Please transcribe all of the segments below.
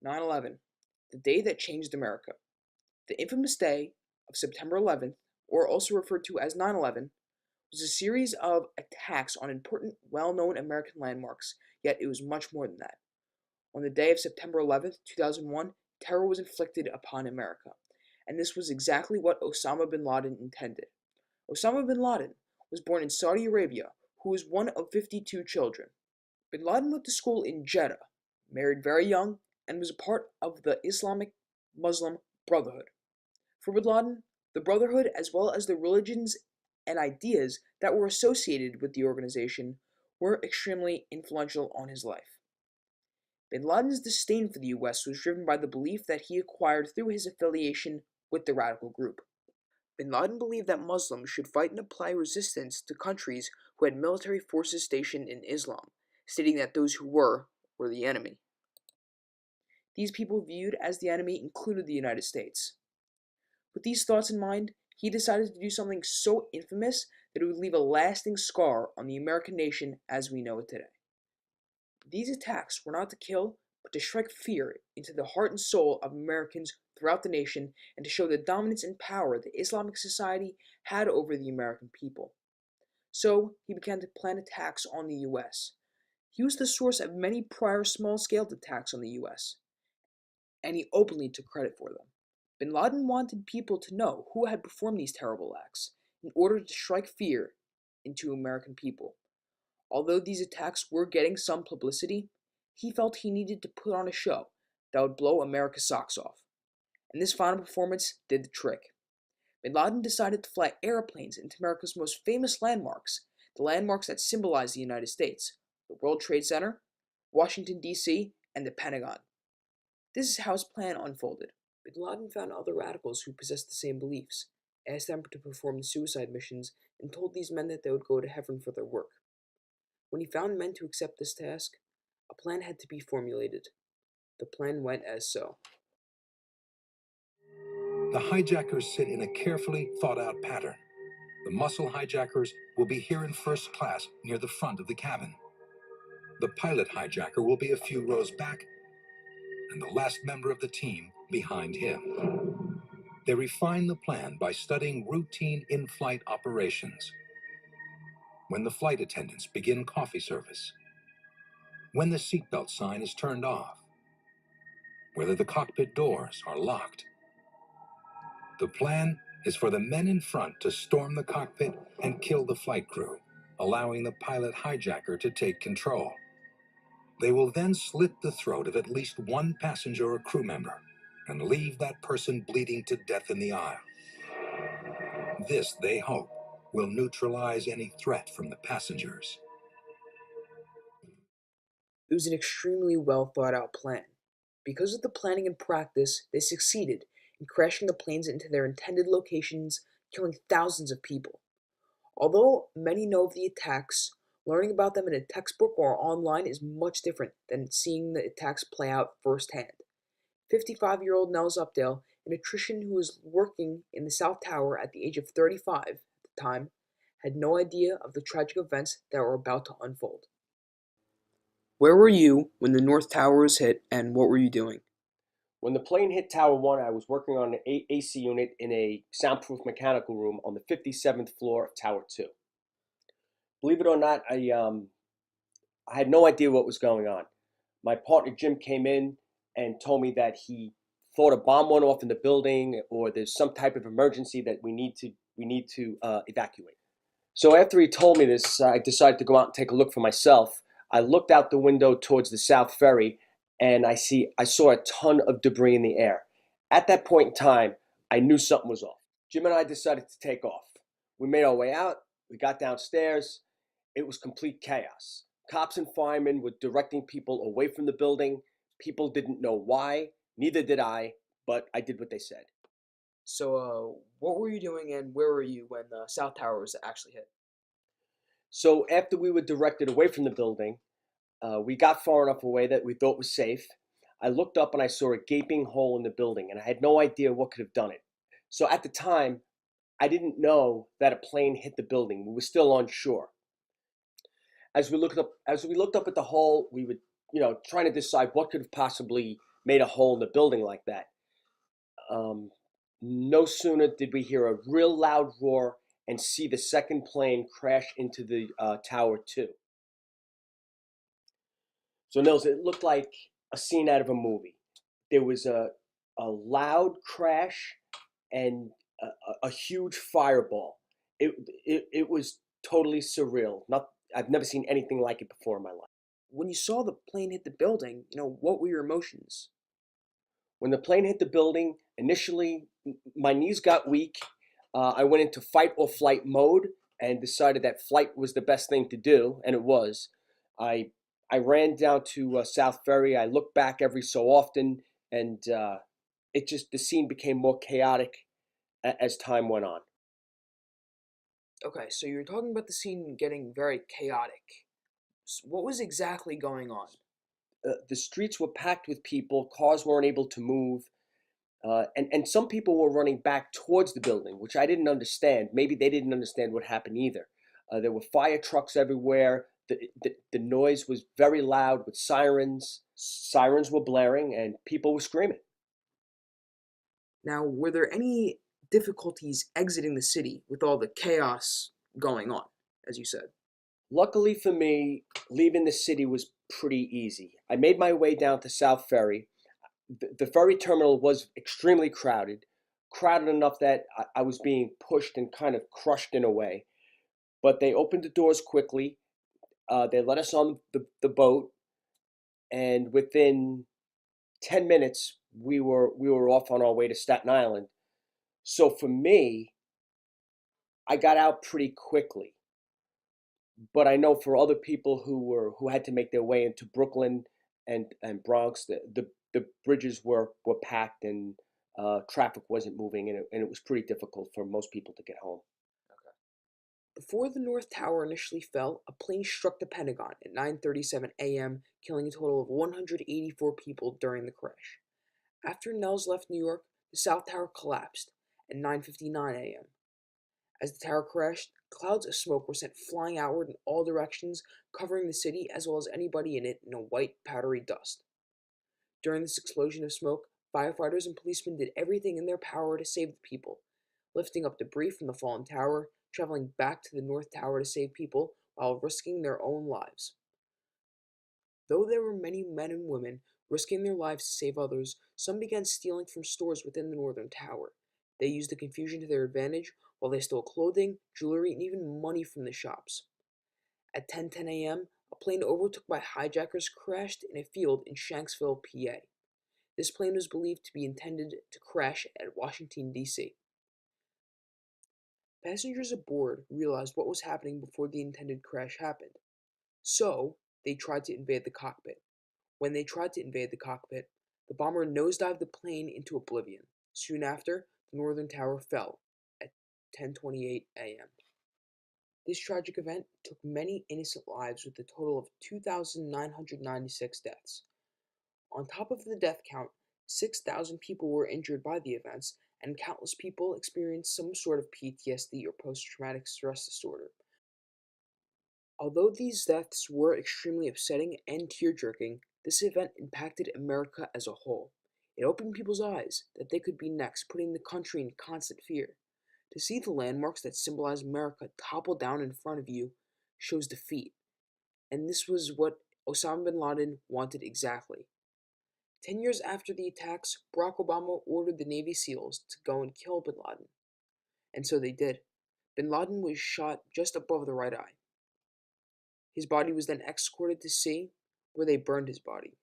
9/11, the day that changed America. The infamous day of September 11th, or also referred to as 9/11, was a series of attacks on important, well-known American landmarks, yet it was much more than that. On the day of September 11th, 2001, terror was inflicted upon America, and this was exactly what Osama bin Laden intended. Osama bin Laden was born in Saudi Arabia, who was one of 52 children. Bin Laden went to school in Jeddah, married very young, and was a part of the Islamic Muslim Brotherhood. For bin Laden, the Brotherhood, as well as the religions and ideas that were associated with the organization, were extremely influential on his life. Bin Laden's disdain for the US was driven by the belief that he acquired through his affiliation with the radical group. Bin Laden believed that Muslims should fight and apply resistance to countries who had military forces stationed in Islam, stating that those who were the enemy. These people viewed as the enemy included the United States. With these thoughts in mind, he decided to do something so infamous that it would leave a lasting scar on the American nation as we know it today. These attacks were not to kill, but to strike fear into the heart and soul of Americans throughout the nation and to show the dominance and power that Islamic society had over the American people. So he began to plan attacks on the US. He was the source of many prior small-scale attacks on the US, and he openly took credit for them. Bin Laden wanted people to know who had performed these terrible acts in order to strike fear into American people. Although these attacks were getting some publicity, he felt he needed to put on a show that would blow America's socks off. And this final performance did the trick. Bin Laden decided to fly airplanes into America's most famous landmarks, the landmarks that symbolize the United States, the World Trade Center, Washington, D.C., and the Pentagon. This is how his plan unfolded. Bin Laden found other radicals who possessed the same beliefs, asked them to perform suicide missions, and told these men that they would go to heaven for their work. When he found men to accept this task, a plan had to be formulated. The plan went as so. The hijackers sit in a carefully thought-out pattern. The muscle hijackers will be here in first class near the front of the cabin. The pilot hijacker will be a few rows back, and the last member of the team behind him. They refine the plan by studying routine in-flight operations. When the flight attendants begin coffee service, when the seatbelt sign is turned off, whether the cockpit doors are locked. The plan is for the men in front to storm the cockpit and kill the flight crew, allowing the pilot hijacker to take control. They will then slit the throat of at least one passenger or crew member and leave that person bleeding to death in the aisle. This, they hope, will neutralize any threat from the passengers. It was an extremely well thought out plan. Because of the planning and practice, they succeeded in crashing the planes into their intended locations, killing thousands of people. Although many know of the attacks, learning about them in a textbook or online is much different than seeing the attacks play out firsthand. 55-year-old Nels Updale, an electrician who was working in the South Tower at the age of 35 at the time, had no idea of the tragic events that were about to unfold. Where were you when the North Tower was hit, and what were you doing? When the plane hit Tower 1, I was working on an AC unit in a soundproof mechanical room on the 57th floor of Tower 2. Believe it or not, I had no idea what was going on. My partner Jim came in and told me that he thought a bomb went off in the building, or there's some type of emergency that we need to evacuate. So after he told me this, I decided to go out and take a look for myself. I looked out the window towards the South Ferry, and I saw a ton of debris in the air. At that point in time, I knew something was off. Jim and I decided to take off. We made our way out. We got downstairs. It was complete chaos. Cops and firemen were directing people away from the building. People didn't know why. Neither did I, but I did what they said. So, what were you doing and where were you when the South Tower was actually hit? So after we were directed away from the building, we got far enough away that we thought was safe. I looked up and I saw a gaping hole in the building, and I had no idea what could have done it. So at the time, I didn't know that a plane hit the building. We were still on shore. As we looked up at the hole, we were, trying to decide what could have possibly made a hole in the building like that. Um, no sooner did we hear a real loud roar and see the second plane crash into the tower two. So Nils, it looked like a scene out of a movie. There was a loud crash and a huge fireball. It was totally surreal. Not I've never seen anything like it before in my life. When you saw the plane hit the building, what were your emotions? When the plane hit the building, initially my knees got weak. I went into fight or flight mode and decided that flight was the best thing to do, and it was. I I ran down to South Ferry. I looked back every so often, and the scene became more chaotic as time went on. Okay, so you're talking about the scene getting very chaotic. What was exactly going on? The streets were packed with people. Cars weren't able to move. And some people were running back towards the building, which I didn't understand. Maybe they didn't understand what happened either. There were fire trucks everywhere. The noise was very loud with sirens. Sirens were blaring and people were screaming. Now, were there any difficulties exiting the city with all the chaos going on, as you said? Luckily for me, leaving the city was pretty easy. I made my way down to South Ferry. The ferry terminal was extremely crowded, crowded enough that I was being pushed and kind of crushed in a way. But they opened the doors quickly. They let us on the boat, and within 10 minutes, we were off on our way to Staten Island. So for me, I got out pretty quickly. But I know for other people who had to make their way into Brooklyn and Bronx, the bridges were packed and traffic wasn't moving, and it was pretty difficult for most people to get home. Before the North Tower initially fell, a plane struck the Pentagon at 9:37 a.m., killing a total of 184 people during the crash. After Nels left New York, the South Tower collapsed at 9:59 a.m. As the tower crashed, clouds of smoke were sent flying outward in all directions, covering the city as well as anybody in it in a white, powdery dust. During this explosion of smoke, firefighters and policemen did everything in their power to save the people, lifting up debris from the fallen tower, traveling back to the North Tower to save people, while risking their own lives. Though there were many men and women risking their lives to save others, some began stealing from stores within the Northern Tower. They used the confusion to their advantage while they stole clothing, jewelry, and even money from the shops. At 10:10 a.m., a plane overtook by hijackers crashed in a field in Shanksville, PA. This plane was believed to be intended to crash at Washington, D.C. Passengers aboard realized what was happening before the intended crash happened. So, they tried to invade the cockpit. When they tried to invade the cockpit, the bomber nosedived the plane into oblivion. Soon after, the Northern Tower fell at 10:28 a.m. This tragic event took many innocent lives with a total of 2,996 deaths. On top of the death count, 6,000 people were injured by the events, and countless people experienced some sort of PTSD or post traumatic stress disorder. Although these deaths were extremely upsetting and tear-jerking, this event impacted America as a whole. It opened people's eyes that they could be next, putting the country in constant fear. To see the landmarks that symbolize America topple down in front of you shows defeat, and this was what Osama bin Laden wanted exactly. 10 years after the attacks, Barack Obama ordered the Navy SEALs to go and kill bin Laden, and so they did. Bin Laden was shot just above the right eye. His body was then escorted to sea, where they burned his body.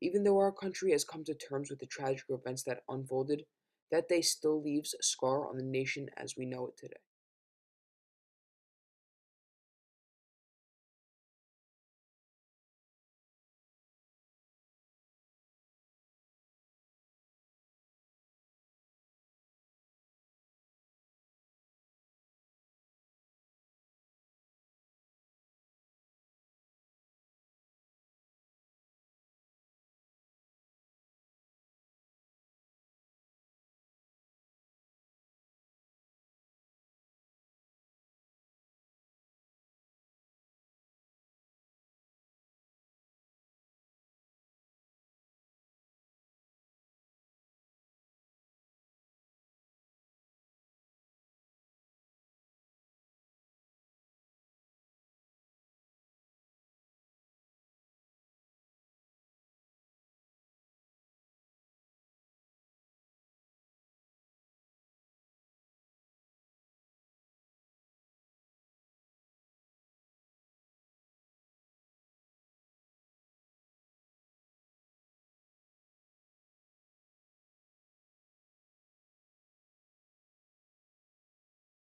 Even though our country has come to terms with the tragic events that unfolded, that day still leaves a scar on the nation as we know it today.